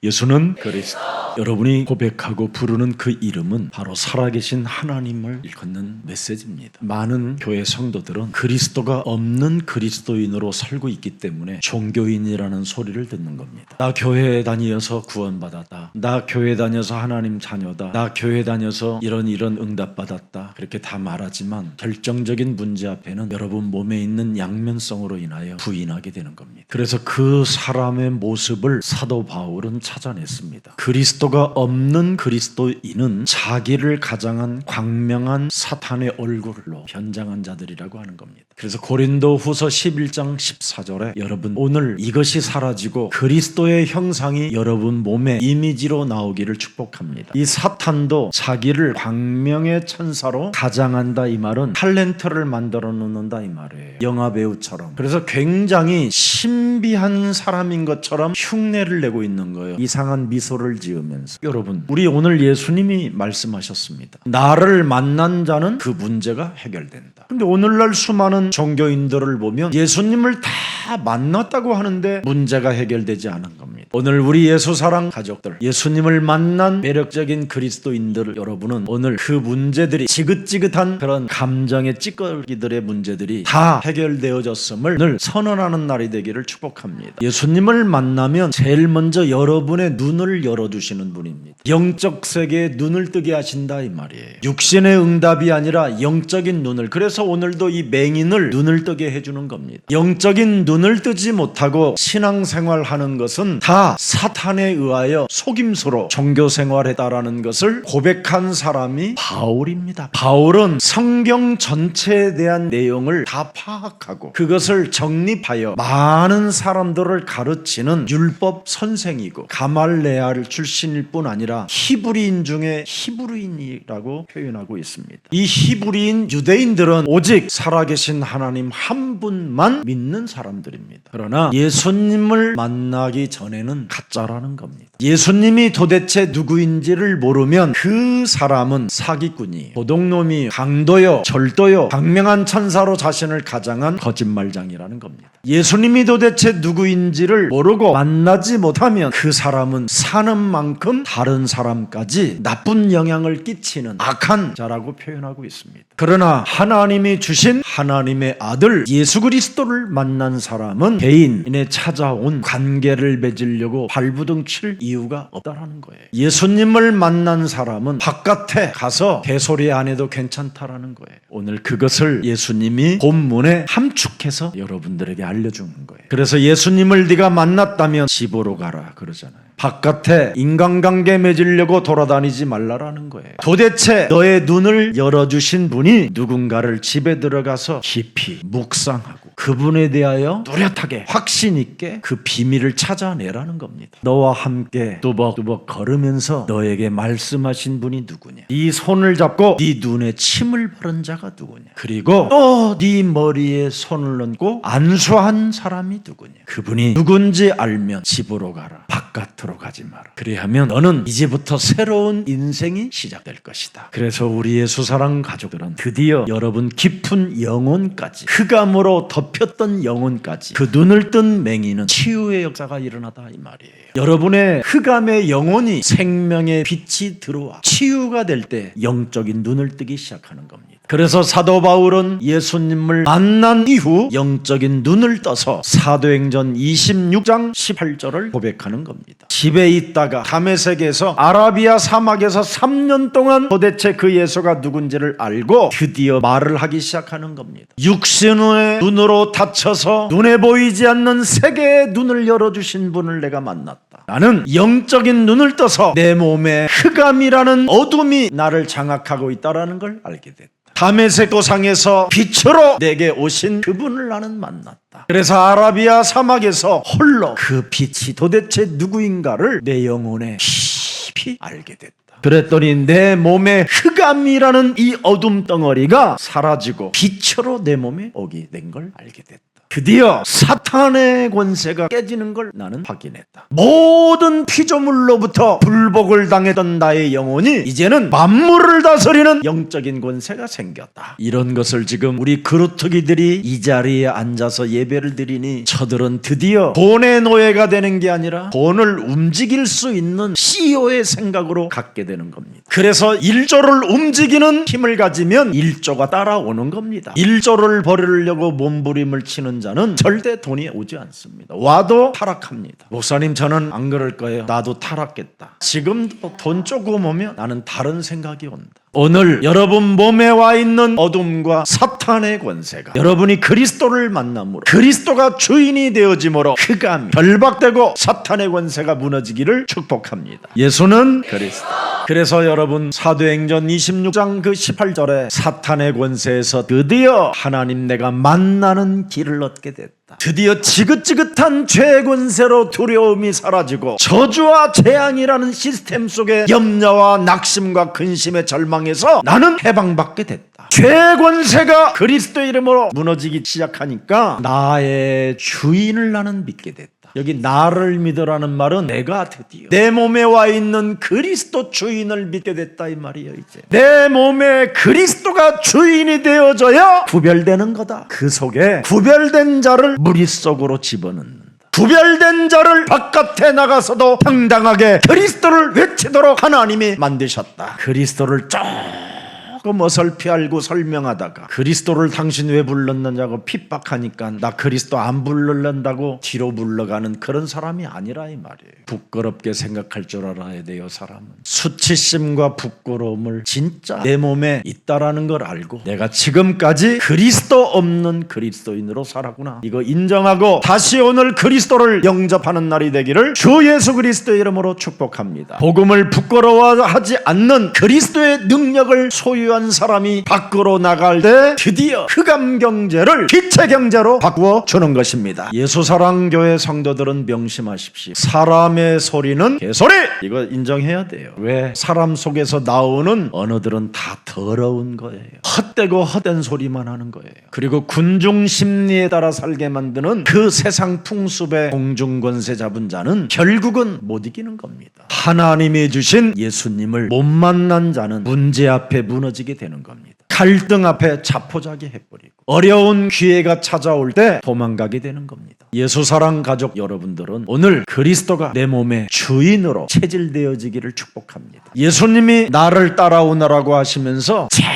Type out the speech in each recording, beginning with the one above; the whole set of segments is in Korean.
예수는 그리스도. 여러분이 고백하고 부르는 그 이름은 바로 살아계신 하나님을 일컫는 메시지입니다. 많은 교회 성도들은 그리스도가 없는 그리스도인으로 살고 있기 때문에 종교인이라는 소리를 듣는 겁니다. 나 교회에 다녀서 구원받았다. 나 교회 다녀서 하나님 자녀다. 나 교회 다녀서 이런 응답받았다. 그렇게 다 말하지만 결정적인 문제 앞에는 여러분 몸에 있는 양면성으로 인하여 부인하게 되는 겁니다. 그래서 그 사람의 모습을 사도 바울은 찾아냈습니다. 그리스도가 없는 그리스도인은 자기를 가장한 광명한 사탄의 얼굴로 변장한 자들이라고 하는 겁니다. 그래서 고린도 후서 11장 14절에 여러분 오늘 이것이 사라지고 그리스도의 형상이 여러분 몸의 이미지로 나오기를 축복합니다. 이 사탄도 자기를 광명의 천사로 가장한다 이 말은 탤런트를 만들어 놓는다 이 말이에요. 영화배우처럼. 그래서 굉장히 신비한 사람인 것처럼 흉내를 내고 있는 거예요. 이상한 미소를 지으면서. 여러분 우리 오늘 예수님이 말씀하셨습니다. 나를 만난 자는 그 문제가 해결된다. 근데 오늘날 수많은 종교인들을 보면 예수님을 다 만났다고 하는데 문제가 해결되지 않은 겁니다. 오늘 우리 예수사랑 가족들, 예수님을 만난 매력적인 그리스도인들 여러분은 오늘 그 문제들이 지긋지긋한 그런 감정의 찌꺼기들의 문제들이 다 해결되어졌음을 늘 선언하는 날이 되기를 축복합니다. 예수님을 만나면 제일 먼저 여러분의 눈을 열어두시는 분입니다. 영적 세계에 눈을 뜨게 하신다 이 말이에요. 육신의 응답이 아니라 영적인 눈을. 그래서 오늘도 이 맹인을 눈을 뜨게 해주는 겁니다. 영적인 눈을 뜨지 못하고 신앙생활하는 것은 다 사탄에 의하여 속임수로 종교생활했다라는 것을 고백한 사람이 바울입니다. 바울은 성경 전체에 대한 내용을 다 파악하고 그것을 정립하여 많은 사람들을 가르치는 율법 선생이고 가말레알 출신일 뿐 아니라 히브리인 중에 히브리인이라고 표현하고 있습니다. 이 히브리인 유대인들은 오직 살아계신 하나님 한 분만 믿는 사람들입니다. 그러나 예수님을 만나기 전에는 가짜라는 겁니다. 예수님이 도대체 누구인지를 모르면 그 사람은 사기꾼이에요. 도둑놈이 강도요, 절도요, 광명한 천사로 자신을 가장한 거짓말장이라는 겁니다. 예수님이 도대체 누구인지를 모르고 만나지 못하면 그 사람은 사는 만큼 다른 사람까지 나쁜 영향을 끼치는 악한 자라고 표현하고 있습니다. 그러나 하나님이 주신 하나님의 아들 예수 그리스도를 만난 사람은 개인에 찾아온 관계를 맺으려고 발부둥 칠 이유가 없다라는 거예요. 예수님을 만난 사람은 바깥에 가서 개소리 안 해도 괜찮다라는 거예요. 오늘 그것을 예수님이 본문에 함축해서 여러분들에게 알려주는 거예요. 그래서 예수님을 네가 만났다면 집으로 가라 그러잖아요. 바깥에 인간관계 맺으려고 돌아다니지 말라라는 거예요. 도대체 너의 눈을 열어주신 분이 누군가를 집에 들어가서 깊이 묵상하고 그분에 대하여 뚜렷하게 확신 있게 그 비밀을 찾아내라는 겁니다. 너와 함께 뚜벅뚜벅 걸으면서 너에게 말씀하신 분이 누구냐, 네 손을 잡고 네 눈에 침을 바른 자가 누구냐, 그리고 또 네 머리에 손을 얹고 안수한 사람이 누구냐, 그분이 누군지 알면 집으로 가라, 바깥으로 가지 마라. 그리하면 너는 이제부터 새로운 인생이 시작될 것이다. 그래서 우리 예수사랑 가족들은 드디어 여러분 깊은 영혼까지, 흑암으로 덮였던 영혼까지 그 눈을 뜬 맹인은 치유의 역사가 일어나다 이 말이에요. 여러분의 흑암의 영혼이 생명의 빛이 들어와 치유가 될 때 영적인 눈을 뜨기 시작하는 겁니다. 그래서 사도 바울은 예수님을 만난 이후 영적인 눈을 떠서 사도행전 26장 18절을 고백하는 겁니다. 집에 있다가 다메섹에서 아라비아 사막에서 3년 동안 도대체 그 예수가 누군지를 알고 드디어 말을 하기 시작하는 겁니다. 육신의 눈으로 닫혀서 눈에 보이지 않는 세계의 눈을 열어주신 분을 내가 만났다. 나는 영적인 눈을 떠서 내 몸에 흑암이라는 어둠이 나를 장악하고 있다는 걸 알게 됐다. 다메섹 도상에서 빛으로 내게 오신 그분을 나는 만났다. 그래서 아라비아 사막에서 홀로 그 빛이 도대체 누구인가를 내 영혼에 깊이 알게 됐다. 그랬더니 내 몸에 흑암이라는 이 어둠 덩어리가 사라지고 빛으로 내 몸에 오게 된 걸 알게 됐다. 드디어 사탄의 권세가 깨지는 걸 나는 확인했다. 모든 피조물로부터 불복을 당했던 나의 영혼이 이제는 만물을 다스리는 영적인 권세가 생겼다. 이런 것을 지금 우리 그루터기들이 이 자리에 앉아서 예배를 드리니 저들은 드디어 돈의 노예가 되는 게 아니라 돈을 움직일 수 있는 CEO의 생각으로 갖게 되는 겁니다. 그래서 1조를 움직이는 힘을 가지면 1조가 따라오는 겁니다. 1조를 벌이려고 몸부림을 치는 자는 절대 돈이 오지 않습니다. 와도 타락합니다. 목사님, 저는 안 그럴 거예요. 나도 타락했다. 지금도 돈 조금 오면 나는 다른 생각이 온다. 오늘 여러분 몸에 와 있는 어둠과 사탄의 권세가 여러분이 그리스도를 만남으로 그리스도가 주인이 되어짐으로 흑암이 결박되고 사탄의 권세가 무너지기를 축복합니다. 예수는 그리스도. 그래서 여러분 사도행전 26장 그 18절에 사탄의 권세에서 드디어 하나님 내가 만나는 길을 얻게 됐다. 드디어 지긋지긋한 죄의 권세로 두려움이 사라지고 저주와 재앙이라는 시스템 속에 염려와 낙심과 근심의 절망에서 나는 해방받게 됐다. 죄의 권세가 그리스도의 이름으로 무너지기 시작하니까 나의 주인을 나는 믿게 됐다. 여기 나를 믿으라는 말은 내가 드디어 내 몸에 와 있는 그리스도 주인을 믿게 됐다 이 말이에요. 이제 내 몸에 그리스도가 주인이 되어져야 구별되는 거다. 그 속에 구별된 자를 무리 속으로 집어넣는다. 구별된 자를 바깥에 나가서도 당당하게 그리스도를 외치도록 하나님이 만드셨다. 그리스도를 조금 어설피 알고 설명하다가 그리스도를 당신 왜 불렀느냐고 핍박하니까 나 그리스도 안 부르는다고 뒤로 물러가는 그런 사람이 아니라 이 말이에요. 부끄럽게 생각할 줄 알아야 돼요. 사람은 수치심과 부끄러움을 진짜 내 몸에 있다라는 걸 알고 내가 지금까지 그리스도 없는 그리스도인으로 살았구나, 이거 인정하고 다시 오늘 그리스도를 영접하는 날이 되기를 주 예수 그리스도의 이름으로 축복합니다. 복음을 부끄러워하지 않는 그리스도의 능력을 소유한 사람이 밖으로 나갈 때 드디어 흑암 경제를 빛의 경제로 바꾸어 주는 것입니다. 예수사랑교회 성도들은 명심하십시오. 사람의 소리는 개소리! 이거 인정해야 돼요. 왜? 사람 속에서 나오는 언어들은 다 더러운 거예요. 헛되고 헛된 소리만 하는 거예요. 그리고 군중 심리에 따라 살게 만드는 그 세상 풍습의 공중권세 잡은 자는 결국은 못 이기는 겁니다. 하나님이 주신 예수님을 못 만난 자는 문제 앞에 무너지게 되는 겁니다. 갈등 앞에 자포자기 해버리고 어려운 기회가 찾아올 때 도망가게 되는 겁니다. 예수사랑 가족 여러분들은 오늘 그리스도가 내 몸의 주인으로 체질되어지기를 축복합니다. 예수님이 나를 따라오너라고 하시면서 제일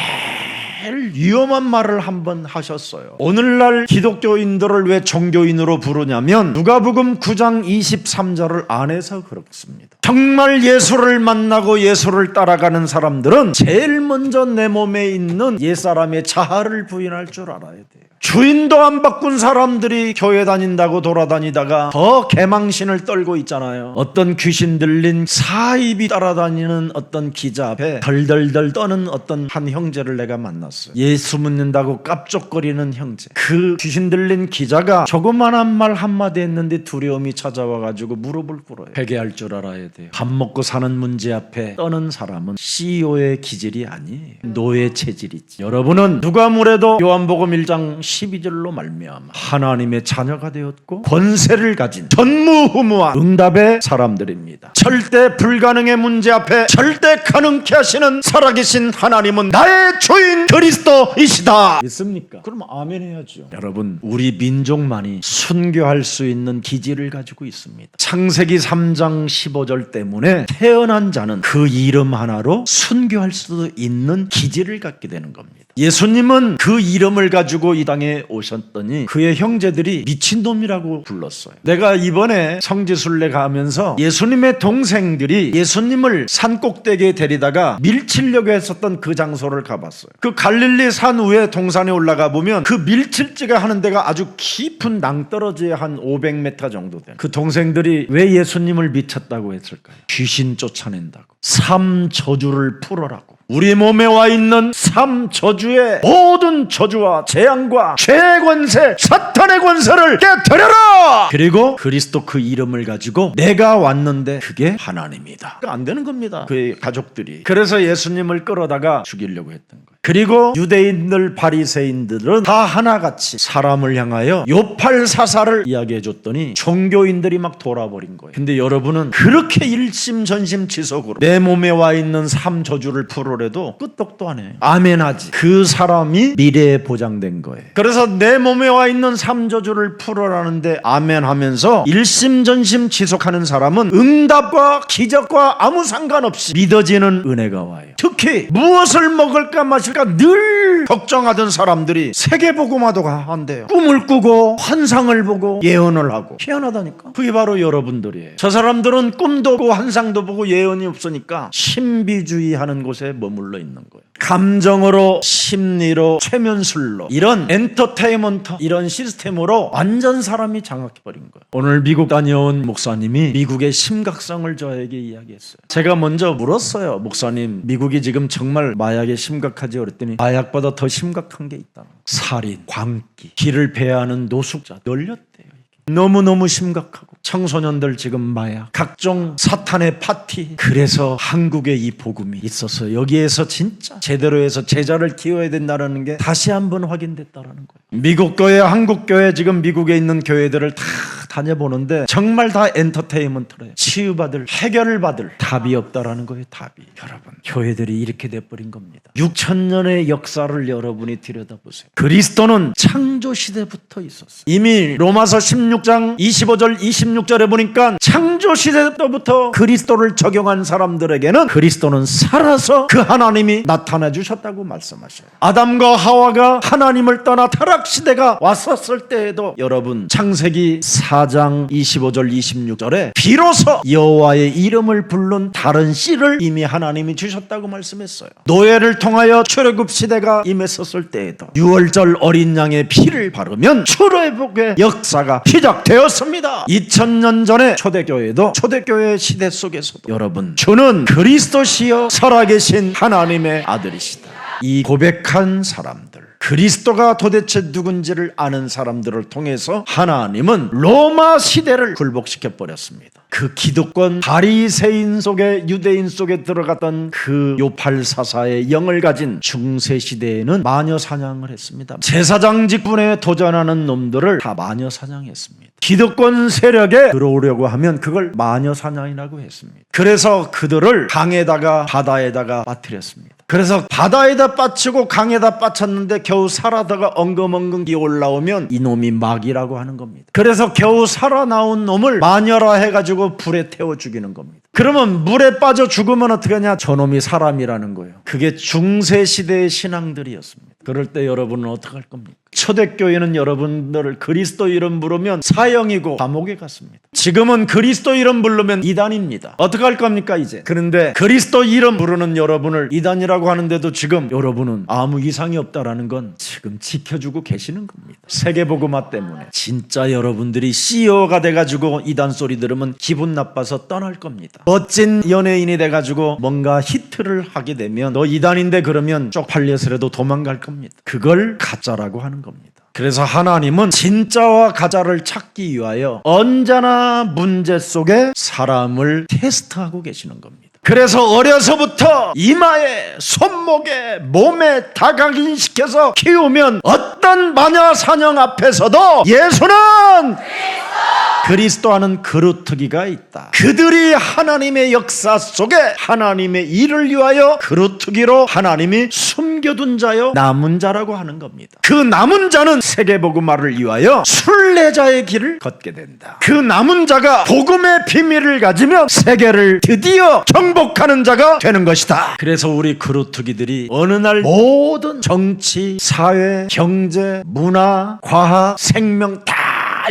위험한 말을 한번 하셨어요. 오늘날 기독교인들을 왜 종교인으로 부르냐면 누가복음 9장 23절을 안 해서 그렇습니다. 정말 예수를 만나고 예수를 따라가는 사람들은 제일 먼저 내 몸에 있는 옛사람의 자아를 부인할 줄 알아야 돼요. 주인도 안 바꾼 사람들이 교회 다닌다고 돌아다니다가 더 개망신을 떨고 있잖아요. 어떤 귀신 들린 사입이 따라다니는 어떤 기자 앞에 덜덜덜 떠는 어떤 한 형제를 내가 만났어요. 예수 믿는다고 깝쪽거리는 형제. 그 귀신 들린 기자가 조그만한 말 한마디 했는데 두려움이 찾아와가지고 무릎을 꿇어요. 회개할 줄 알아야 돼요. 밥 먹고 사는 문제 앞에 떠는 사람은 CEO의 기질이 아니에요. 노예 체질이지. 여러분은 누가 뭐래도 요한복음 1장 12절로 말미암아 하나님의 자녀가 되었고 권세를 가진 전무후무한 응답의 사람들입니다. 절대 불가능의 문제 앞에 절대 가능케 하시는 살아계신 하나님은 나의 주인 그리스도이시다. 믿습니까? 그럼 아멘 해야죠. 여러분, 우리 민족만이 순교할 수 있는 기질을 가지고 있습니다. 창세기 3장 15절 때문에 태어난 자는 그 이름 하나로 순교할 수 있는 기질을 갖게 되는 겁니다. 예수님은 그 이름을 가지고 이 땅에 오셨더니 그의 형제들이 미친놈이라고 불렀어요. 내가 이번에 성지순례 가면서 예수님의 동생들이 예수님을 산꼭대기에 데리다가 밀치려고 했었던 그 장소를 가봤어요. 그 갈릴리 산 위에 동산에 올라가 보면 그 밀칠지가 하는 데가 아주 깊은 낭떠러지에 한 500m 정도 되는, 그 동생들이 왜 예수님을 미쳤다고 했을까요? 귀신 쫓아낸다고, 삶 저주를 풀어라고. 우리 몸에 와 있는 3저주의 모든 저주와 재앙과 죄의 권세, 사탄의 권세를 깨뜨려라. 그리고 그리스도 그 이름을 가지고 내가 왔는데 그게 하나님이다. 안 되는 겁니다. 그의 가족들이. 그래서 예수님을 끌어다가 죽이려고 했던 거예요. 그리고 유대인들 바리새인들은 다 하나같이 사람을 향하여 요팔사사를 이야기해 줬더니 종교인들이 막 돌아버린 거예요. 근데 여러분은 그렇게 일심전심지속으로 내 몸에 와 있는 3저주를 풀으래도 끄떡도 안 해요. 아멘하지. 그 사람이 미래에 보장된 거예요. 그래서 내 몸에 와 있는 3저주를 풀어라는데 아멘하면서 일심전심 지속하는 사람은 응답과 기적과 아무 상관없이 믿어지는 은혜가 와요. 특히 무엇을 먹을까 마실까 늘 걱정하던 사람들이 세계복음화도가 한대요. 꿈을 꾸고 환상을 보고 예언을 하고. 희한하다니까. 그게 바로 여러분들이에요. 저 사람들은 꿈도 보고 환상도 보고 예언이 없으니까 신비주의하는 곳에 머물러 있는 거예요. 감정으로, 심리로, 최면술로, 이런 엔터테인먼트, 이런 시스템으로 완전 사람이 장악해버린 거예요. 오늘 미국 다녀온 목사님이 미국의 심각성을 저에게 이야기했어요. 제가 먼저 물었어요. 목사님, 미국이 지금 정말 마약에 심각하지? 그랬더니 마약보다 더 심각한 게 있다. 살인, 광기, 길을 배회하는 노숙자 널렸대요. 너무너무 심각하고 청소년들 지금 마약, 각종 사탄의 파티. 그래서 한국에 이 복음이 있어서 여기에서 진짜 제대로 해서 제자를 키워야 된다는 게 다시 한번 확인됐다는 거예요. 미국 교회, 한국 교회, 지금 미국에 있는 교회들을 다 다녀보는데 정말 다 엔터테인먼트래요. 치유받을, 해결을 받을 답이 없다라는 거예요. 답이. 여러분, 교회들이 이렇게 돼버린 겁니다. 6,000년의 역사를 여러분이 들여다보세요. 그리스도는 창조시대부터 있었어요. 이미 로마서 16장 25절 26절에 보니까 창조시대 때부터 그리스도를 적용한 사람들에게는 그리스도는 살아서 그 하나님이 나타나 주셨다고 말씀하셔요. 아담과 하와가 하나님을 떠나 타락시대가 왔었을 때에도 여러분, 창세기 4장 25절 26절에 비로소 여호와의 이름을 부른 다른 씨를 이미 하나님이 주셨다고 말씀했어요. 노예를 통하여 출애굽 시대가 임했었을 때에도 6월절 어린 양의 피를 바르면 출애굽의 역사가 시작되었습니다. 2000년 전에 초대교회도 초대교회 시대 속에서도 여러분, 주는 그리스도시여 살아계신 하나님의 아들이시다. 이 고백한 사람들, 그리스도가 도대체 누군지를 아는 사람들을 통해서 하나님은 로마 시대를 굴복시켜 버렸습니다. 그 기득권 바리새인 속에, 유대인 속에 들어갔던 그 요팔사사의 영을 가진 중세 시대에는 마녀 사냥을 했습니다. 제사장 직분에 도전하는 놈들을 다 마녀 사냥했습니다. 기득권 세력에 들어오려고 하면 그걸 마녀 사냥이라고 했습니다. 그래서 그들을 강에다가 바다에다가 빠뜨렸습니다. 그래서 바다에다 빠치고 강에다 빠쳤는데 겨우 살아다가 엉금엉금 기어 올라오면 이놈이 마귀라고 하는 겁니다. 그래서 겨우 살아나온 놈을 마녀라 해가지고 불에 태워 죽이는 겁니다. 그러면 물에 빠져 죽으면 어떻게 하냐? 저놈이 사람이라는 거예요. 그게 중세시대의 신앙들이었습니다. 그럴 때 여러분은 어떻게 할 겁니까? 초대교회는 여러분들을 그리스도 이름 부르면 사형이고 감옥에 갔습니다. 지금은 그리스도 이름 부르면 이단입니다. 어떻게 할 겁니까 이제? 그런데 그리스도 이름 부르는 여러분을 이단이라고 하는데도 지금 여러분은 아무 이상이 없다라는 건 지금 지켜주고 계시는 겁니다. 세계복음화 때문에. 진짜 여러분들이 CEO가 돼가지고 이단 소리 들으면 기분 나빠서 떠날 겁니다. 멋진 연예인이 돼가지고 뭔가 히트를 하게 되면 너 이단인데 그러면 쪽팔려서라도 도망갈 겁니다. 그걸 가짜라고 하는 겁니다. 그래서 하나님은 진짜와 가짜를 찾기 위하여 언제나 문제 속에 사람을 테스트하고 계시는 겁니다. 그래서 어려서부터 이마에, 손목에, 몸에 다 각인시켜서 키우면 어떤 마녀 사냥 앞에서도 예수는 그리스도 하는 그루터기가 있다. 그들이 하나님의 역사 속에 하나님의 일을 위하여 그루터기로 하나님이 숨겨둔 자요 남은 자라고 하는 겁니다. 그 남은 자는 세계복음화를 위하여 순례자의 길을 걷게 된다. 그 남은 자가 복음의 비밀을 가지면 세계를 드디어 정복하는 자가 되는 것이다. 그래서 우리 그루터기들이 어느 날 모든 정치, 사회, 경제, 문화, 과학, 생명 다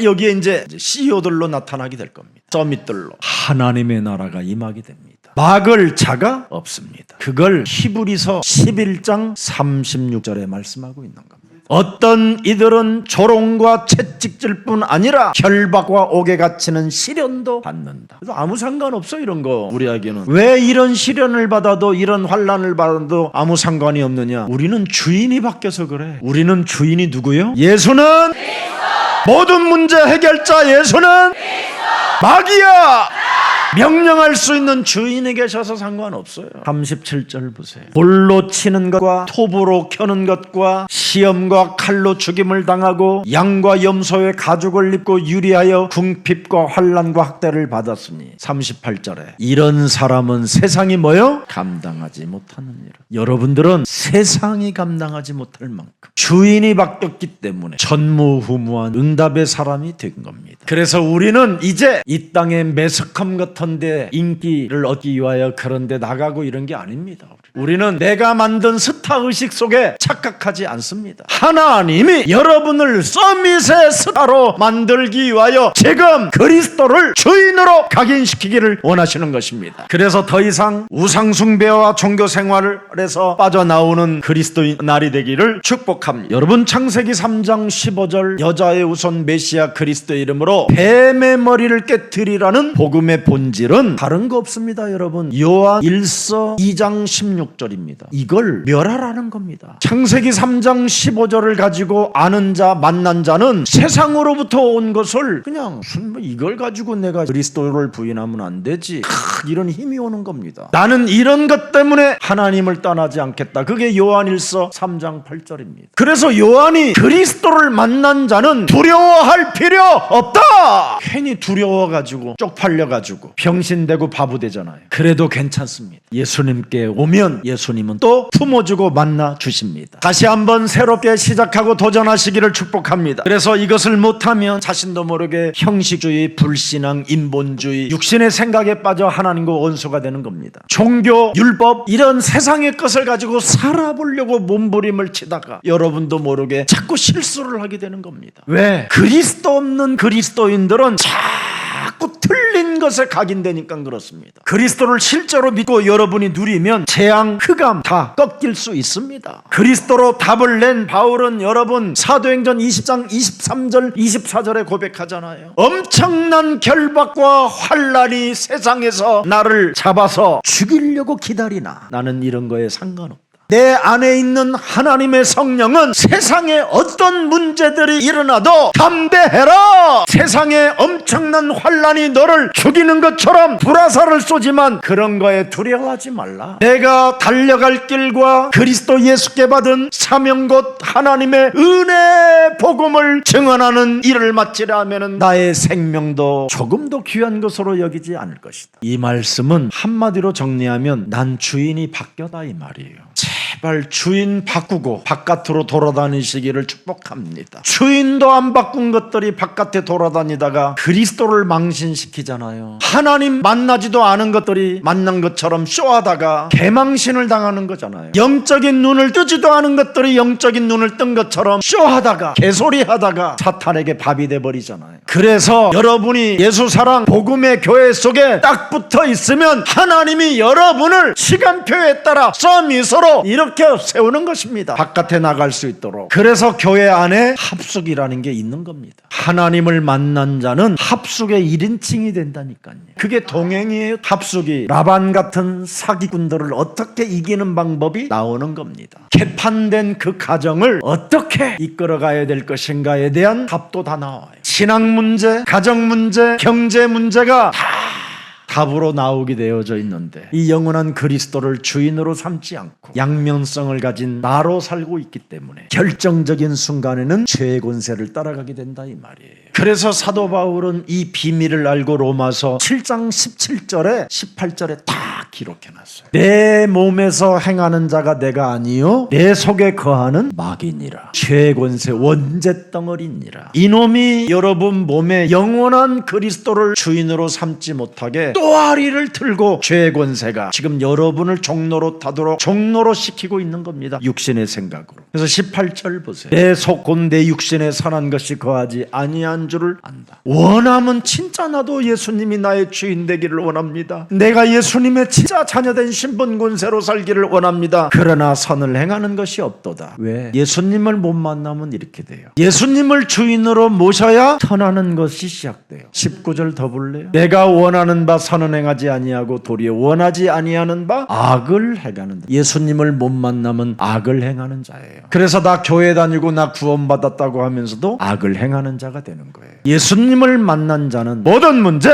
여기에 이제 CEO들로 나타나게 될 겁니다. 서밋들로 하나님의 나라가 임하게 됩니다. 막을 자가 없습니다. 그걸 히브리서 11장 36절에 말씀하고 있는 겁니다. 어떤 이들은 조롱과 채찍질 뿐 아니라 결박과 옥에 갇히는 시련도 받는다. 그래서 아무 상관없어 이런 거 우리에게는. 왜 이런 시련을 받아도 이런 환난을 받아도 아무 상관이 없느냐? 우리는 주인이 바뀌어서 그래. 우리는 주인이 누구요? 예수는 모든 문제 해결자. 예수는 마귀야. 명령할 수 있는 주인이 계셔서 상관없어요. 37절 보세요. 돌로 치는 것과 톱으로 켜는 것과 시험과 칼로 죽임을 당하고 양과 염소의 가죽을 입고 유리하여 궁핍과 환난과 학대를 받았으니 38절에 이런 사람은 세상이 뭐요? 감당하지 못하는 일. 여러분들은 세상이 감당하지 못할 만큼 주인이 바뀌었기 때문에 전무후무한 응답의 사람이 된 겁니다. 그래서 우리는 이제 이 땅의 매스컴 같은데 인기를 얻기 위하여 그런데 나가고 이런 게 아닙니다. 우리는 내가 만든 스타의식 속에 착각하지 않습니다. 하나님이 여러분을 서밋의 스타로 만들기 위하여 지금 그리스도를 주인으로 각인시키기를 원하시는 것입니다. 그래서 더 이상 우상숭배와 종교생활에서 빠져나오는 그리스도인 날이 되기를 축복합니다. 여러분, 창세기 3장 15절 여자의 우선 메시아 그리스도의 이름으로 뱀의 머리를 깨뜨리라는 복음의 본질은 다른 거 없습니다. 여러분, 요한 1서 2장 16절입니다. 이걸 멸하라는 겁니다. 창세기 3장 15절을 가지고 아는 자, 만난 자는 세상으로부터 온 것을 그냥 무슨 이걸 가지고 내가 그리스도를 부인하면 안 되지, 이런 힘이 오는 겁니다. 나는 이런 것 때문에 하나님을 떠나지 않겠다. 그게 요한 1서 3장 8절입니다. 그래서 요한이 그리스도를 만난 자는 두려워할 필요 없다. 괜히 두려워가지고 쪽팔려가지고 병신되고 바보 되잖아요. 그래도 괜찮습니다. 예수님께 오면 예수님은 또 품어주고 만나 주십니다. 다시 한번 새롭게 시작하고 도전하시기를 축복합니다. 그래서 이것을 못하면 자신도 모르게 형식주의, 불신앙, 인본주의, 육신의 생각에 빠져 하나님과 원수가 되는 겁니다. 종교, 율법 이런 세상의 것을 가지고 살아보려고 몸부림을 치다가 여러분도 모르게 자꾸 실수를 하게 되는 겁니다. 왜? 그리스도 없는 그리스도인들은 자꾸 틀린 것에 각인되니까 그렇습니다. 그리스도를 실제로 믿고 여러분이 누리면 재앙, 흑암 다 꺾일 수 있습니다. 그리스도로 답을 낸 바울은 여러분 사도행전 20장 23절 24절에 고백하잖아요. 엄청난 결박과 환난이 세상에서 나를 잡아서 죽이려고 기다리나 나는 이런 거에 상관없다. 내 안에 있는 하나님의 성령은 세상에 어떤 문제들이 일어나도 담대해라. 세상에 엄청난 환난이 너를 죽이는 것처럼 불화살을 쏘지만 그런 거에 두려워하지 말라. 내가 달려갈 길과 그리스도 예수께 받은 사명 곧 하나님의 은혜 복음을 증언하는 일을 마치라 하면 나의 생명도 조금도 귀한 것으로 여기지 않을 것이다. 이 말씀은 한마디로 정리하면 난 주인이 바뀌었다 이 말이에요. 제발 주인 바꾸고 바깥으로 돌아다니시기를 축복합니다. 주인도 안 바꾼 것들이 바깥에 돌아다니다가 그리스도를 망신시키잖아요. 하나님 만나지도 않은 것들이 만난 것처럼 쇼하다가 개망신을 당하는 거잖아요. 영적인 눈을 뜨지도 않은 것들이 영적인 눈을 뜬 것처럼 쇼하다가 개소리하다가 사탄에게 밥이 돼버리잖아요. 그래서 여러분이 예수사랑 복음의 교회 속에 딱 붙어 있으면 하나님이 여러분을 시간표에 따라 서밋으로 이렇게 세우는 것입니다. 바깥에 나갈 수 있도록. 그래서 교회 안에 합숙이라는 게 있는 겁니다. 하나님을 만난 자는 합숙의 1인칭이 된다니까요. 그게 동행이에요. 합숙이 라반 같은 사기꾼들을 어떻게 이기는 방법이 나오는 겁니다. 개판된 그 가정을 어떻게 이끌어가야 될 것인가에 대한 답도 다 나와요. 신앙 문제, 가정 문제, 경제 문제가 다 답으로 나오게 되어져 있는데 이 영원한 그리스도를 주인으로 삼지 않고 양면성을 가진 나로 살고 있기 때문에 결정적인 순간에는 죄의 권세를 따라가게 된다 이 말이에요. 그래서 사도 바울은 이 비밀을 알고 로마서 7장 17절에 18절에 다 기록해놨어요. 내 몸에서 행하는 자가 내가 아니요 내 속에 거하는 마귀니라. 죄의 권세 원죄 덩어리니라. 이놈이 여러분 몸에 영원한 그리스도를 주인으로 삼지 못하게 또아리를 틀고 죄의 권세가 지금 여러분을 종로로 타도록 종로로 시키고 있는 겁니다. 육신의 생각으로. 그래서 18절 보세요. 내 속 곧 내 육신에 선한 것이 거하지 아니한 줄을 안다. 원하면 진짜 나도 예수님이 나의 주인 되기를 원합니다. 내가 예수님의 진짜 자녀된 신분군세로 살기를 원합니다. 그러나 선을 행하는 것이 없도다. 왜? 예수님을 못 만나면 이렇게 돼요. 예수님을 주인으로 모셔야 선하는 것이 시작돼요. 19절 더 볼래요? 내가 원하는 바 선은 행하지 아니하고 도리어 원하지 아니하는 바 악을 행하는 자. 예수님을 못 만나면 악을 행하는 자예요. 그래서 나 교회 다니고 나 구원받았다고 하면서도 악을 행하는 자가 되는 거예요. 예수님을 만난 자는 모든 문제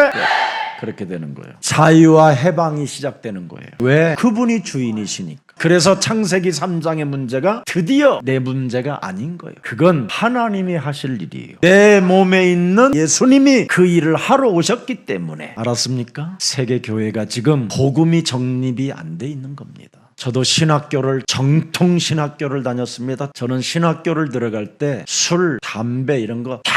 그렇게 되는 거예요. 자유와 해방이 시작되는 거예요. 왜? 그분이 주인이시니까. 그래서 창세기 3장의 문제가 드디어 내 문제가 아닌 거예요. 그건 하나님이 하실 일이에요. 내 몸에 있는 예수님이 그 일을 하러 오셨기 때문에. 알았습니까? 세계 교회가 지금 복음이 정립이 안 돼 있는 겁니다. 저도 신학교를 정통 신학교를 다녔습니다. 저는 신학교를 들어갈 때 술, 담배 이런 거 다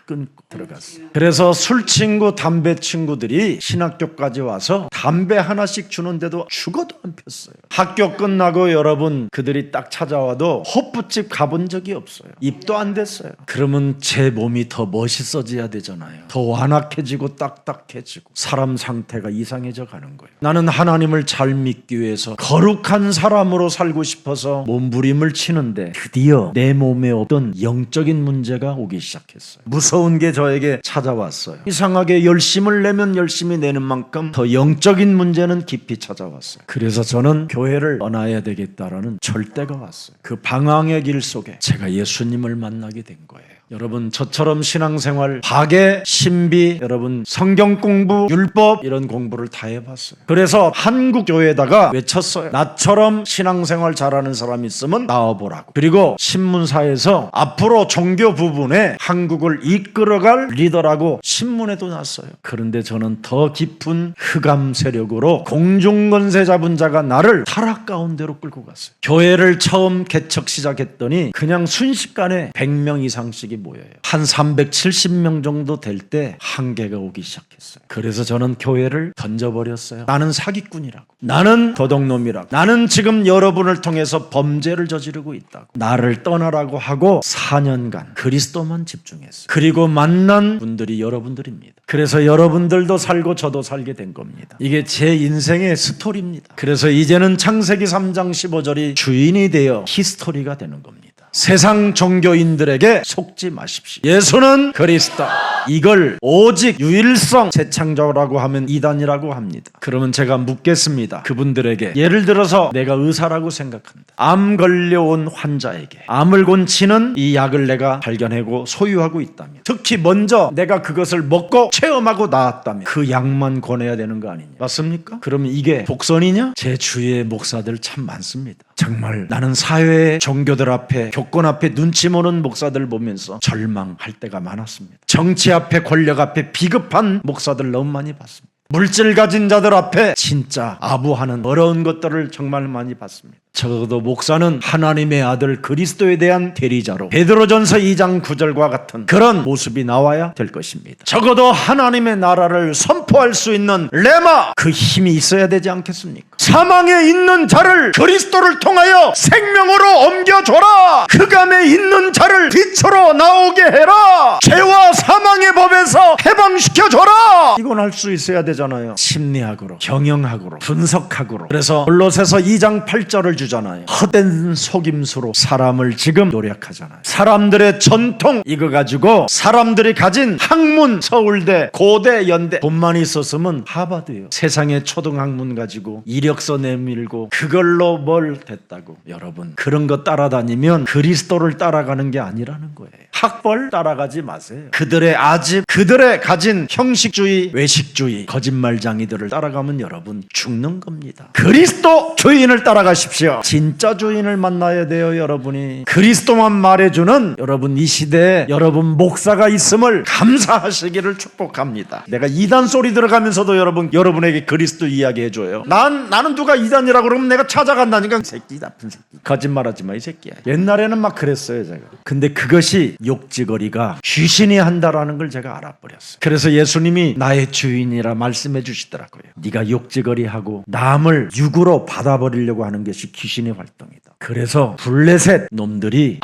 끊고 들어갔어요. 그래서 술 친구, 담배 친구들이 신학교까지 와서 담배 하나씩 주는데도 죽어도 안 폈어요. 학교 끝나고 여러분 그들이 딱 찾아와도 호프집 가본 적이 없어요. 입도 안 됐어요. 그러면 제 몸이 더 멋있어져야 되잖아요. 더 완악해지고 딱딱해지고 사람 상태가 이상해져 가는 거예요. 나는 하나님을 잘 믿기 위해서 거룩한 사람으로 살고 싶어서 몸부림을 치는데 드디어 내 몸에 어떤 영적인 문제가 오기 시작했어요. 무서운 게 저에게 찾아왔어요. 이상하게 열심을 내면 열심히 내는 만큼 더 영적인 문제는 깊이 찾아왔어요. 그래서 저는 교회를 떠나야 되겠다라는 절대가 왔어요. 그 방황의 길 속에 제가 예수님을 만나게 된 거예요. 여러분 저처럼 신앙생활, 박애, 신비, 여러분 성경 공부, 율법 이런 공부를 다 해봤어요. 그래서 한국 교회에다가 외쳤어요. 나처럼 신앙생활 잘하는 사람 있으면 나와보라고. 그리고 신문사에서 앞으로 종교 부분에 한국을 이끌어갈 리더라고 신문에도 났어요. 그런데 저는 더 깊은 흑암 세력으로 공중권세 잡은 자가 나를 타락 가운데로 끌고 갔어요. 교회를 처음 개척 시작했더니 그냥 순식간에 100명 이상씩이 모여요. 한 370명 정도 될 때 한계가 오기 시작했어요. 그래서 저는 교회를 던져버렸어요. 나는 사기꾼이라고. 나는 도둑놈이라고. 나는 지금 여러분을 통해서 범죄를 저지르고 있다고. 나를 떠나라고 하고 4년간 그리스도만 집중했어요. 그리고 만난 분들이 여러분들입니다. 그래서 여러분들도 살고 저도 살게 된 겁니다. 이게 제 인생의 스토리입니다. 그래서 이제는 창세기 3장 15절이 주인이 되어 히스토리가 되는 겁니다. 세상 종교인들에게 속지 마십시오. 예수는 그리스도. 이걸 오직 유일성 재창조라고 하면 이단이라고 합니다. 그러면 제가 묻겠습니다. 그분들에게 예를 들어서 내가 의사라고 생각한다. 암 걸려온 환자에게 암을 고치는 이 약을 내가 발견하고 소유하고 있다면, 특히 먼저 내가 그것을 먹고 체험하고 나았다면 그 약만 권해야 되는 거 아니냐? 맞습니까? 그러면 이게 독선이냐? 제 주위의 목사들 참 많습니다. 정말 나는 사회의 종교들 앞에, 교권 앞에 눈치 보는 목사들 보면서 절망할 때가 많았습니다. 정치 앞에, 권력 앞에 비겁한 목사들 너무 많이 봤습니다. 물질 가진 자들 앞에 진짜 아부하는 어려운 것들을 정말 많이 봤습니다. 적어도 목사는 하나님의 아들 그리스도에 대한 대리자로 베드로전서 2장 9절과 같은 그런 모습이 나와야 될 것입니다. 적어도 하나님의 나라를 선포할 수 있는 레마, 그 힘이 있어야 되지 않겠습니까? 사망에 있는 자를 그리스도를 통하여 생명으로 옮겨줘라. 흑암에 있는 자를 빛으로 나오게 해라. 죄와 사망의 법에서 해방시켜줘라. 이건 할 수 있어야 되잖아요. 심리학으로, 경영학으로, 분석학으로. 그래서 골로새서 2장 8절을 주잖아요. 헛된 속임수로 사람을 지금 노력하잖아요. 사람들의 전통 이거 가지고 사람들이 가진 학문, 서울대, 고대, 연대, 돈만 있었으면 하버드요. 세상의 초등학문 가지고 이력서 내밀고 그걸로 뭘 됐다고. 여러분 그런 거 따라다니면 그리스도를 따라가는 게 아니라는 거예요. 학벌 따라가지 마세요. 그들의 아집, 그들의 가진 형식주의, 외식주의, 거짓말장이들을 따라가면 여러분 죽는 겁니다. 그리스도 주인을 따라가십시오. 진짜 주인을 만나야 돼요. 여러분이 그리스도만 말해주는 여러분 이 시대에 여러분 목사가 있음을 감사하시기를 축복합니다. 내가 이단 소리 들어가면서도 여러분에게 그리스도 이야기 해줘요. 나는 누가 이단이라고 그러면 내가 찾아간다니까. 새끼 나쁜 새끼, 거짓말하지 마 이 새끼야. 옛날에는 막 그랬어요 제가. 근데 그것이 욕지거리가 귀신이 한다라는 걸 제가 알아버렸어요. 그래서 예수님이 나의 주인이라 말씀해 주시더라고요. 네가 욕지거리하고 남을 육으로 받아버리려고 하는 것이 귀신의 활동이다. 그래서 블레셋 놈들이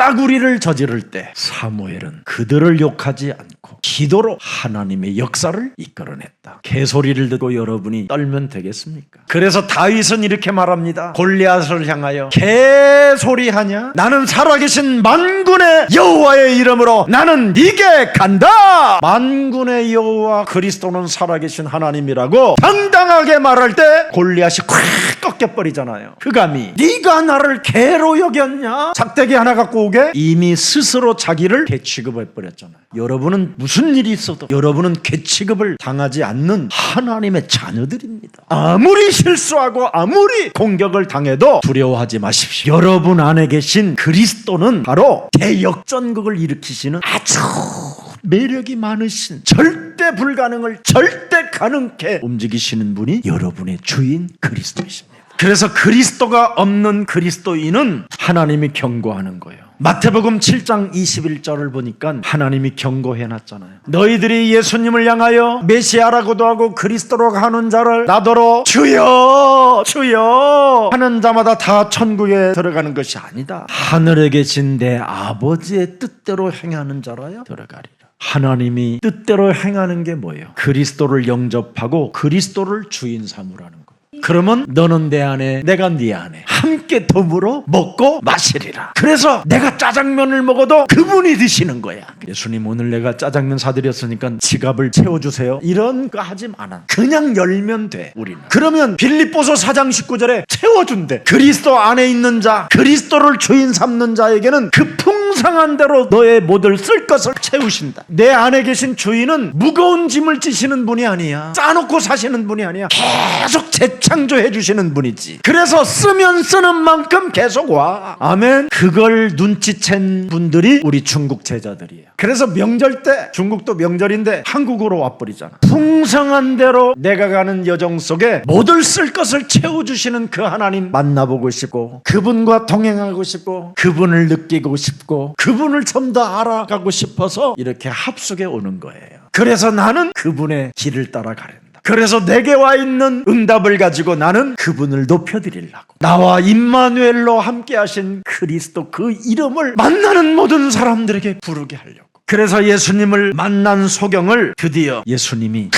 까구리를 저지를 때 사무엘은 그들을 욕하지 않고 기도로 하나님의 역사를 이끌어냈다. 개소리를 듣고 여러분이 떨면 되겠습니까? 그래서 다윗은 이렇게 말합니다. 골리앗을 향하여 개소리하냐? 나는 살아계신 만군의 여호와의 이름으로 나는 네게 간다. 만군의 여호와 그리스도는 살아계신 하나님이라고 당당하게 말할 때 골리앗이 콱 꺾여버리잖아요. 그 감히 네가 나를 개로 여겼냐? 작대기 하나 갖고 오게? 이미 스스로 자기를 개 취급해버렸잖아요. 여러분은 무슨 일이 있어도 여러분은 개 취급을 당하지 않는 하나님의 자녀들입니다. 아무리 실수하고 아무리 공격을 당해도 두려워하지 마십시오. 여러분 안에 계신 그리스도는 바로 대역전극을 일으키시는 아주 매력이 많으신, 절대 불가능을 절대 가능케 움직이시는 분이 여러분의 주인 그리스도이십니다. 그래서 그리스도가 없는 그리스도인은 하나님이 경고하는 거예요. 마태복음 7장 21절을 보니까 하나님이 경고해놨잖아요. 너희들이 예수님을 향하여 메시아라고도 하고 그리스도라고 하는 자를 나더러 주여 주여 하는 자마다 다 천국에 들어가는 것이 아니다. 하늘에 계신 내 아버지의 뜻대로 행하는 자라야 들어가리라. 하나님이 뜻대로 행하는 게 뭐예요? 그리스도를 영접하고 그리스도를 주인 삼으라는 거예요. 그러면 너는 내 안에 내가 네 안에 함께 더불어 먹고 마시리라. 그래서 내가 짜장면을 먹어도 그분이 드시는 거야. 예수님 오늘 내가 짜장면 사드렸으니까 지갑을 채워주세요 이런 거 하지 마라. 그냥 열면 돼. 우리는 그러면 빌립보서 4장 19절에 채워준대. 그리스도 안에 있는 자, 그리스도를 주인 삼는 자에게는 그 풍성한 대로 너의 모든 쓸 것을 채우신다. 내 안에 계신 주인은 무거운 짐을 지시는 분이 아니야. 짜놓고 사시는 분이 아니야. 계속 재창조해 주시는 분이지. 그래서 쓰면 쓰는 만큼 계속 와. 아멘. 그걸 눈치챈 분들이 우리 중국 제자들이에요. 그래서 명절 때, 중국도 명절인데 한국으로 와버리잖아. 풍성한 대로 내가 가는 여정 속에 모든 쓸 것을 채워주시는 그 하나님 만나보고 싶고, 그분과 동행하고 싶고, 그분을 느끼고 싶고, 그분을 좀 더 알아가고 싶어서 이렇게 합숙에 오는 거예요. 그래서 나는 그분의 길을 따라가련다. 그래서 내게 와 있는 응답을 가지고 나는 그분을 높여드리려고, 나와 임마누엘로 함께 하신 그리스도 그 이름을 만나는 모든 사람들에게 부르게 하려고. 그래서 예수님을 만난 소경을 드디어 예수님이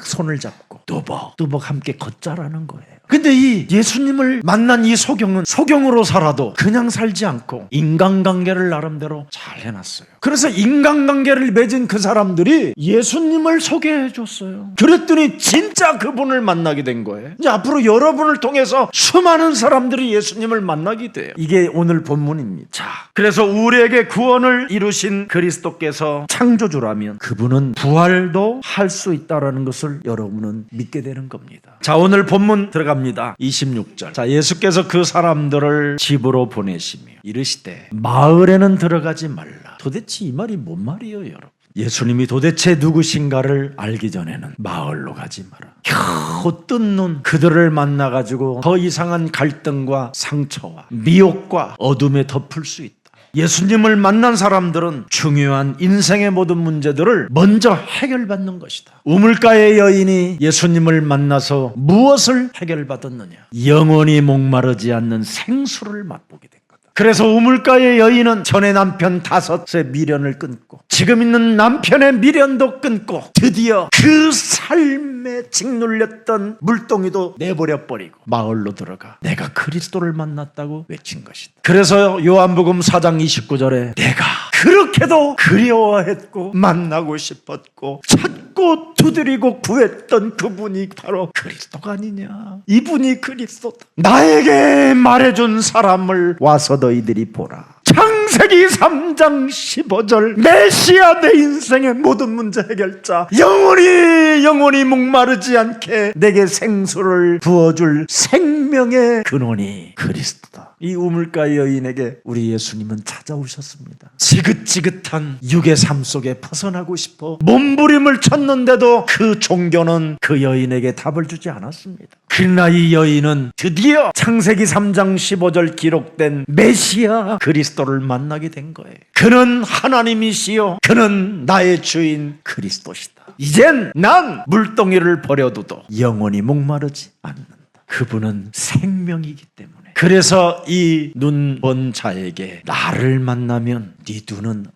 손을 잡고 뚜벅뚜벅 함께 걷자라는 거예요. 근데 이 예수님을 만난 이 소경은 소경으로 살아도 그냥 살지 않고 인간관계를 나름대로 잘 해놨어요. 그래서 인간관계를 맺은 그 사람들이 예수님을 소개해 줬어요. 그랬더니 진짜 그분을 만나게 된 거예요. 이제 앞으로 여러분을 통해서 수많은 사람들이 예수님을 만나게 돼요. 이게 오늘 본문입니다. 자, 그래서 우리에게 구원을 이루신 그리스도께서 창조주라면 그분은 부활도 할 수 있다는 것을 여러분은 믿게 되는 겁니다. 자, 오늘 본문 들어갑니다. 26절. 자, 예수께서 그 사람들을 집으로 보내시며 이르시되 마을에는 들어가지 말라. 도대체 이 말이 뭔 말이에요, 여러분? 예수님이 도대체 누구신가를 알기 전에는 마을로 가지 마라. 겨우 뜬 눈 그들을 만나가지고 더 이상한 갈등과 상처와 미혹과 어둠에 덮을 수 있다. 예수님을 만난 사람들은 중요한 인생의 모든 문제들을 먼저 해결받는 것이다. 우물가의 여인이 예수님을 만나서 무엇을 해결받았느냐? 영원히 목마르지 않는 생수를 맛보게 된 거다. 그래서 우물가의 여인은 전에 남편 5의 미련을 끊고 지금 있는 남편의 미련도 끊고 드디어 그 삶에 짓눌렸던 물동이도 내버려버리고 마을로 들어가 내가 그리스도를 만났다고 외친 것이다. 그래서 요한복음 4장 29절에 내가 그렇게도 그리워했고 만나고 싶었고 찾고 두드리고 구했던 그분이 바로 그리스도가 아니냐. 이분이 그리스도다. 나에게 말해준 사람을 와서 너희들이 보라. 창세기 3장 15절 메시아 내 인생의 모든 문제 해결자, 영원히 목마르지 않게 내게 생수를 부어줄 생명의 근원이 그리스도다. 이 우물가 여인에게 우리 예수님은 찾아오셨습니다. 지긋지긋한 육의 삶 속에 벗어나고 싶어 몸부림을 쳤는데도 그 종교는 그 여인에게 답을 주지 않았습니다. 그러나 이 여인은 드디어 창세기 3장 15절 기록된 메시아 그리스도를 만나게 된 거예요. 그는 하나님이시요 그는 나의 주인 그리스도시다. 이젠 난 물동이를 버려둬도 영원히 목마르지 않는다. 그분은 생명이기 때문에 그래서 이 눈먼 자에게 나를 만나면 네 눈은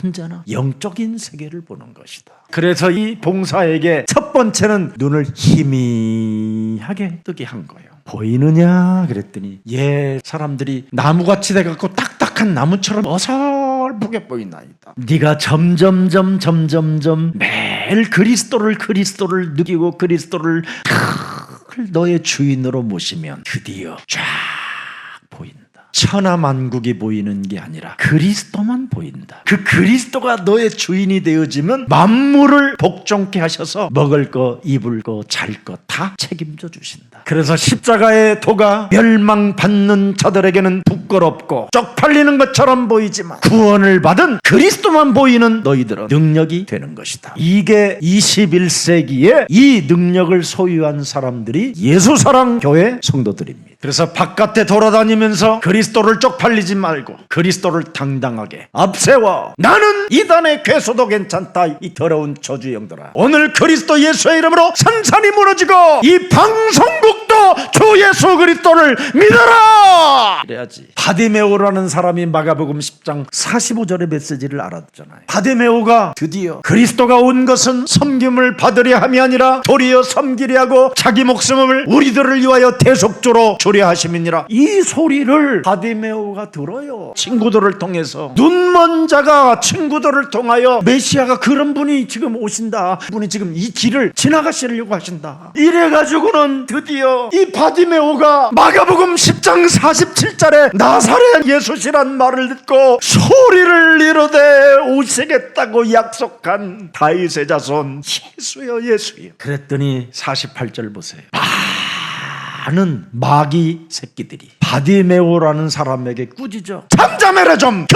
언제나 영적인 세계를 보는 것이다. 그래서 이 봉사에게 첫 번째는 눈을 희미하게 뜨게 한 거예요. 보이느냐 그랬더니 사람들이 나무같이 돼갖고 딱딱한 나무처럼 어설프게 보이나이다. 네가 점점점 매일 그리스도를 느끼고 그리스도를 너의 주인으로 모시면 드디어 쫙 보인다. 천하만국이 보이는 게 아니라 그리스도만 보인다. 그 그리스도가 너의 주인이 되어지면 만물을 복종케 하셔서 먹을 거, 입을 거, 잘 거 다 책임져 주신다. 그래서 십자가의 도가 멸망받는 자들에게는 부끄럽고 쪽팔리는 것처럼 보이지만 구원을 받은 그리스도만 보이는 너희들은 능력이 되는 것이다. 이게 21세기에 이 능력을 소유한 사람들이 예수사랑교회 성도들입니다. 그래서 바깥에 돌아다니면서 그리스도를 쪽팔리지 말고 그리스도를 당당하게 앞세워 나는 이단의 괴수도 괜찮다. 이 더러운 저주영들아, 오늘 그리스도 예수의 이름으로 산산이 무너지고 이 방송국도 주 예수 그리스도를 믿어라. 그래야지. 바디메오라는 사람이 마가복음 10장 45절의 메시지를 알았잖아요. 바디메오가 드디어 그리스도가 온 것은 섬김을 받으려 함이 아니라 도리어 섬기려 하고 자기 목숨을 우리들을 위하여 대속주로 주려 하심이니라. 이 소리를 바디메오가 들어요. 친구들을 통해서. 눈먼 자가 친구들을 통하여 메시아가 그런 분이 지금 오신다, 분이 지금 이 길을 지나가시려고 하신다, 이래가지고는 드디어 이 바디메오가 마가복음 10장 47절에 나사렛 예수시란 말을 듣고 소리를 이르되 오시겠다고 약속한 다윗의 자손 예수여 예수여. 그랬더니 48절 보세요. 많은 마귀 새끼들이 바디메오라는 사람에게 꾸짖어. 잠잠해라 좀.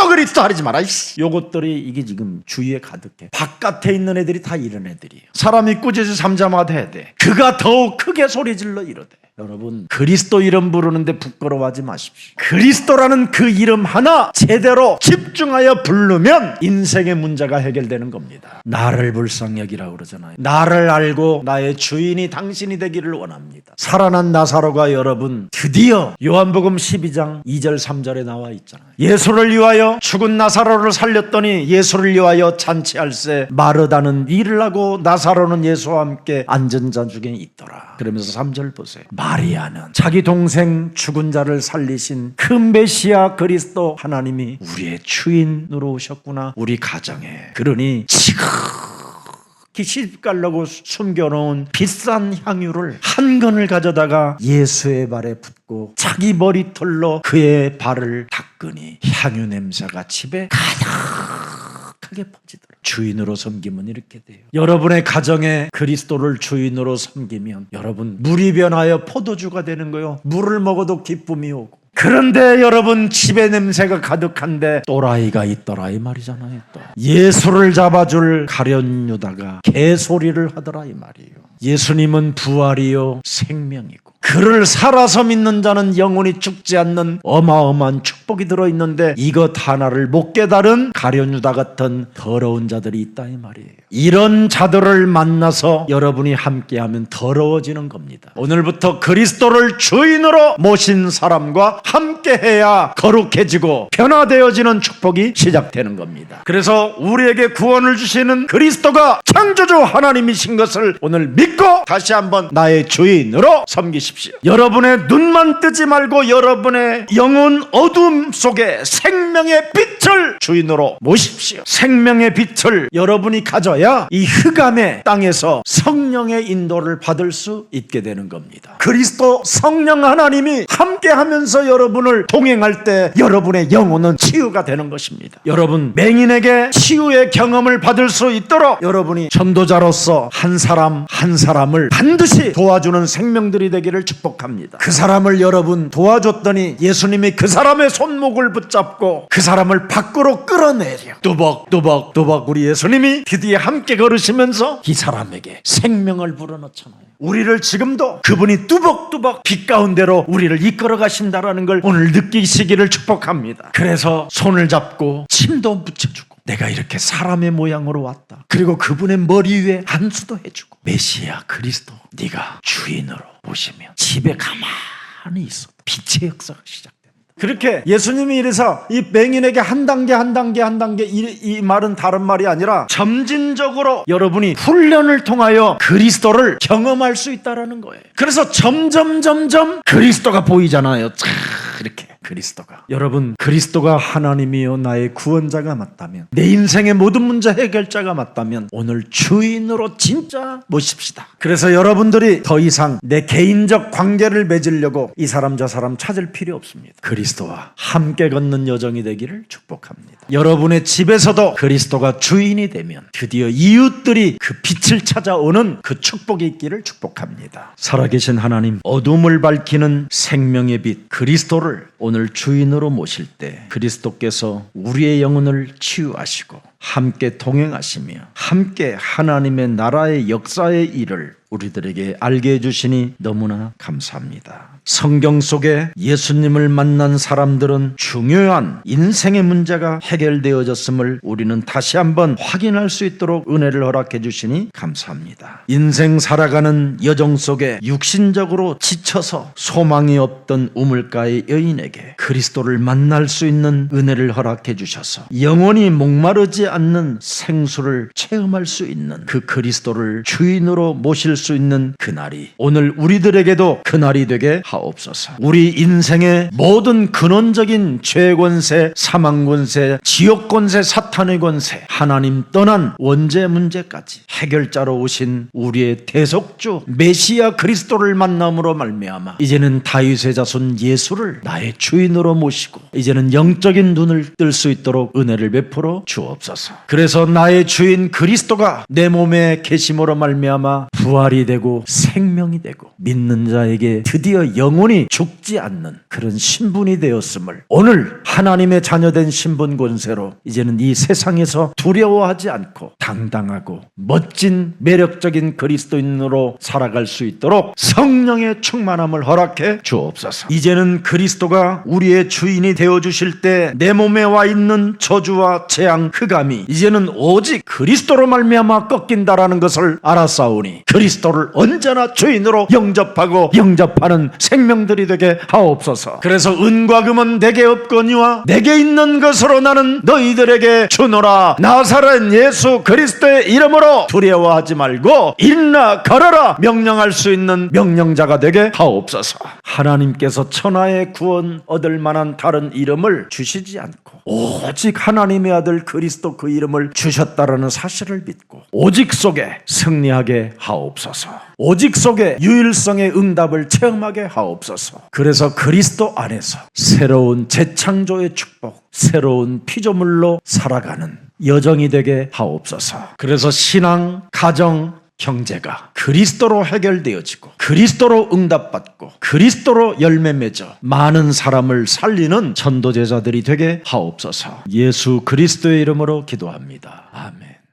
그리스도 하지 마라. 요것들이 이게 지금 주위에 가득해. 바깥에 있는 애들이 다 이런 애들이에요. 사람이 꾸짖어 잠잠하게 해야 돼. 그가 더욱 크게 소리질러 이러대. 여러분, 그리스도 이름 부르는데 부끄러워하지 마십시오. 그리스도라는 그 이름 하나 제대로 집중하여 부르면 인생의 문제가 해결되는 겁니다. 나를 불쌍히 여기라고 그러잖아요. 나를 알고 나의 주인이 당신이 되기를 원합니다. 살아난 나사로가 여러분 드디어 요한복음 12장 2절 3절에 나와 있잖아요. 예수를 위하여 죽은 나사로를 살렸더니 예수를 위하여 잔치할세 마르다는 일을 하고 나사로는 예수와 함께 앉은 자 중에 있더라. 그러면서 3절 보세요. 마리아는 자기 동생 죽은 자를 살리신 그 메시아 그리스도 하나님이 우리의 주인으로 오셨구나. 우리 가정에. 그러니 지극히 시집가려고 숨겨놓은 비싼 향유를 한 건을 가져다가 예수의 발에 붓고 자기 머리털로 그의 발을 닦으니 향유 냄새가 집에 가득하게 퍼지더라. 주인으로 섬기면 이렇게 돼요. 여러분의 가정에 그리스도를 주인으로 섬기면 여러분 물이 변하여 포도주가 되는 거예요. 물을 먹어도 기쁨이 오고. 그런데 여러분 집에 냄새가 가득한데 또라이가 있더라 이 말이잖아요. 또 예수를 잡아줄 가룟 유다가 개소리를 하더라 이 말이에요. 예수님은 부활이요 생명이고 그를 살아서 믿는 자는 영원히 죽지 않는 어마어마한 축복이 들어있는데 이것 하나를 못 깨달은 가룟 유다 같은 더러운 자들이 있다 이 말이에요. 이런 자들을 만나서 여러분이 함께하면 더러워지는 겁니다. 오늘부터 그리스도를 주인으로 모신 사람과 함께해야 거룩해지고 변화되어지는 축복이 시작되는 겁니다. 그래서 우리에게 구원을 주시는 그리스도가 창조주 하나님이신 것을 오늘 믿고 다시 한번 나의 주인으로 섬기십시오. 여러분의 눈만 뜨지 말고 여러분의 영혼 어둠 속에 생명의 빛을 주인으로 모십시오. 생명의 빛을 여러분이 가져야 이 흑암의 땅에서 성령의 인도를 받을 수 있게 되는 겁니다. 그리스도 성령 하나님이 함께하면서 여러분을 동행할 때 여러분의 영혼은 치유가 되는 것입니다. 여러분 맹인에게 치유의 경험을 받을 수 있도록 여러분이 전도자로서 한 사람 한 사람을 반드시 도와주는 생명들이 되기를 축복합니다. 그 사람을 여러분 도와줬더니 예수님이 그 사람의 손목을 붙잡고 그 사람을 밖으로 끌어내려 뚜벅뚜벅 우리 예수님이 드디어 함께 걸으시면서 이 사람에게 생명을 불어넣잖아요. 우리를 지금도 그분이 뚜벅뚜벅 빛 가운데로 우리를 이끌어 가신다라는 걸 오늘 느끼시기를 축복합니다. 그래서 손을 잡고 침도 묻혀주고 내가 이렇게 사람의 모양으로 왔다. 그리고 그분의 머리 위에 안수도 해주고 메시아 그리스도 네가 주인으로 오시면 집에 가만히 가만히 있어도 빛의 역사가 시작됩니다. 그렇게 예수님이 이래서 이 맹인에게 한 단계 이 말은 다른 말이 아니라 점진적으로 여러분이 훈련을 통하여 그리스도를 경험할 수 있다라는 거예요. 그래서 점점 그리스도가 보이잖아요. 이렇게 그리스도가, 여러분, 그리스도가 하나님이요 나의 구원자가 맞다면, 내 인생의 모든 문제 해결자가 맞다면 오늘 주인으로 진짜 모십시다. 그래서 여러분들이 더 이상 내 개인적 관계를 맺으려고 이 사람 저 사람 찾을 필요 없습니다. 그리스도와 함께 걷는 여정이 되기를 축복합니다. 여러분의 집에서도 그리스도가 주인이 되면 드디어 이웃들이 그 빛을 찾아오는 그 축복이 있기를 축복합니다. 살아계신 하나님, 어둠을 밝히는 생명의 빛 그리스도를 오늘 주인으로 모실 때 그리스도께서 우리의 영혼을 치유하시고 함께 동행하시며 함께 하나님의 나라의 역사의 일을 우리들에게 알게 해주시니 너무나 감사합니다. 성경 속에 예수님을 만난 사람들은 중요한 인생의 문제가 해결되어졌음을 우리는 다시 한번 확인할 수 있도록 은혜를 허락해 주시니 감사합니다. 인생 살아가는 여정 속에 육신적으로 지쳐서 소망이 없던 우물가의 여인에게 그리스도를 만날 수 있는 은혜를 허락해 주셔서 영원히 목마르지 않는 생수를 체험할 수 있는 그 그리스도를 주인으로 모실 수 있는 그날이 오늘 우리들에게도 그날이 되게 하옵소서. 우리 인생의 모든 근원적인 죄 권세, 사망 권세, 지옥 권세, 사탄의 권세, 하나님 떠난 원죄 문제까지 해결자로 오신 우리의 대속주 메시아 그리스도를 만남으로 말미암아 이제는 다윗의 자손 예수를 나의 주인으로 모시고 이제는 영적인 눈을 뜰 수 있도록 은혜를 베풀어 주옵소서. 그래서 나의 주인 그리스도가 내 몸에 계심으로 말미암아 부활이 되고 생명이 되고 믿는 자에게 드디어 영원히 죽지 않는 그런 신분이 되었음을 오늘 하나님의 자녀된 신분 권세로 이제는 이 세상에서 두려워하지 않고 당당하고 멋진 매력적인 그리스도인으로 살아갈 수 있도록 성령의 충만함을 허락해 주옵소서. 이제는 그리스도가 우리의 주인이 되어주실 때 내 몸에 와 있는 저주와 재앙, 흑암이 이제는 오직 그리스도로 말미암아 꺾인다라는 것을 알았사오니 그리스도를 언제나 주인으로 영접하는 생명들이 되게 하옵소서. 그래서 은과 금은 내게 없거니와 내게 있는 것으로 나는 너희들에게 주노라. 나사렛 예수 그리스도의 이름으로 두려워하지 말고 일어나 걸어라 명령할 수 있는 명령자가 되게 하옵소서. 하나님께서 천하의 구원 얻을 만한 다른 이름을 주시지 않고 오직 하나님의 아들 그리스도 그 이름을 주셨다라는 사실을 믿고 오직 속에 승리하게 하옵소서. 오직 속에 유일성의 응답을 체험하게 하옵소서. 그래서 그리스도 안에서 새로운 재창조의 축복, 새로운 피조물로 살아가는 여정이 되게 하옵소서. 그래서 신앙, 가정, 경제가 그리스도로 해결되어지고 그리스도로 응답받고 그리스도로 열매 맺어 많은 사람을 살리는 전도제자들이 되게 하옵소서. 예수 그리스도의 이름으로 기도합니다. 아멘.